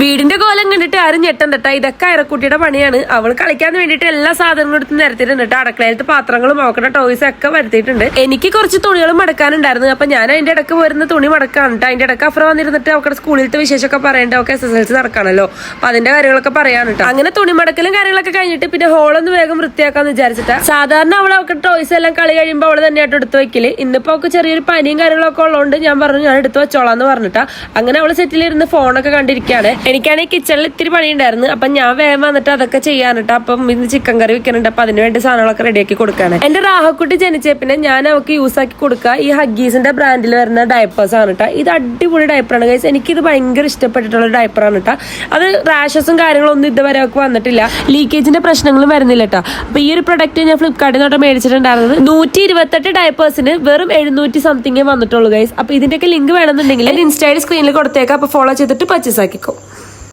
വീടിന്റെ കോലം കണ്ടിട്ട് ആരും ഞെട്ടണ്ടട്ടാ, ഇതൊക്കെ അയറക്കുട്ടിയുടെ പണിയാണ്. അവൾ കളിക്കാൻ വേണ്ടിയിട്ട് എല്ലാ സാധനങ്ങളും എടുത്ത് നിരത്തിയിട്ടുണ്ട്. അടുക്കളയിലത്തെ പാത്രങ്ങളും അവക്കടെ ടോയ്സ് ഒക്കെ വരുത്തിയിട്ടുണ്ട്. എനിക്ക് കുറച്ച് തുണികൾ മടക്കാനുണ്ടായിരുന്നു. അപ്പൊ ഞാൻ അതിന്റെ ഇടക്ക് വരുന്ന തുണി മടക്കാണ് കേട്ടോ. അതിന്റെ ഇടക്ക് അഫ്ര വന്നിരുന്നിട്ട് അവക്കടെ സ്കൂളിലത്തെ വിശേഷമൊക്കെ പറയേണ്ട, അവർക്ക് SSLC നടക്കാണല്ലോ, അപ്പൊ അതിന്റെ കാര്യങ്ങളൊക്കെ പറയാൻ കേട്ടോ. അങ്ങനെ തുണി മടക്കലും കാര്യങ്ങളൊക്കെ കഴിഞ്ഞിട്ട് പിന്നെ ഹോളൊന്ന് വേഗം വൃത്തിയാക്കാന്ന് വിചാരിച്ചിട്ടാ. സാധാരണ അവൾക്ക് ടോയ്സ് എല്ലാം കളി കഴിയുമ്പോൾ അവള് തന്നെയായിട്ട് എടുത്ത് വെക്കല്. ഇന്നിപ്പോ അവൾക്ക് ചെറിയൊരു പനിയും കാര്യങ്ങളൊക്കെ ഉള്ളതുകൊണ്ട് ഞാൻ പറഞ്ഞു ഞാൻ എടുത്ത് വെച്ചോളാന്ന് പറഞ്ഞിട്ടാ. അങ്ങനെ അവള് സെറ്റിലിരുന്ന് ഫോണൊക്കെ കണ്ടിരിക്കുകയാണ്. എനിക്കാണെങ്കിൽ കിച്ചണിൽ ഇത്തിരി പണിയുണ്ടായിരുന്നു. അപ്പൊ ഞാൻ വേഗം വന്നിട്ട് അതൊക്കെ ചെയ്യാനിട്ട്. അപ്പം ഇന്ന് ചിക്കൻ കറി വെക്കുന്നുണ്ട്. അപ്പൊ അതിന് വേണ്ടി സാധനങ്ങളൊക്കെ റെഡിയാക്കി കൊടുക്കാണ്. എന്റെ റാഹക്കുട്ടി ജനിച്ച പിന്നെ ഞാൻ അവൾക്ക് യൂസ് ആക്കി കൊടുക്കുക ഈ ഹഗ്ഗീസിന്റെ ബ്രാൻഡിൽ വരുന്ന ഡയപ്പേഴ്സ് ആണ് കേട്ടോ. ഇത് അടിപൊളി ഡയപ്പറാണ് ഗൈസ്. എനിക്കിത് ഭയങ്കര ഇഷ്ടപ്പെട്ടിട്ടുള്ള ഡയപ്പറാണ് കേട്ടോ. അത് റാഷസും കാര്യങ്ങളൊന്നും ഇതുവരെ അവർക്ക് വന്നിട്ടില്ല, ലീക്കേജിന്റെ പ്രശ്നങ്ങളും വരുന്നില്ല കേട്ടോ. അപ്പൊ ഈ ഒരു പ്രൊഡക്റ്റ് ഞാൻ ഫ്ലിപ്കാർട്ടിൽ നിന്നോട്ട് മേടിച്ചിട്ടുണ്ടായിരുന്നത് 128 ഡയപ്പേഴ്സിന് വെറും 700 സംതിങ്ങേ വന്നിട്ടുള്ളൂ ഗൈസ്. അപ്പൊ ഇതിന്റെയൊക്കെ ലിങ്ക് വേണമെന്നുണ്ടെങ്കിൽ ഇൻസ്റ്റയിൽ സ്ക്രീനിൽ കൊടുത്തേക്കാം. അപ്പൊ ഫോളോ ചെയ്തിട്ട് പർച്ചേസ് ആക്കിക്കോ.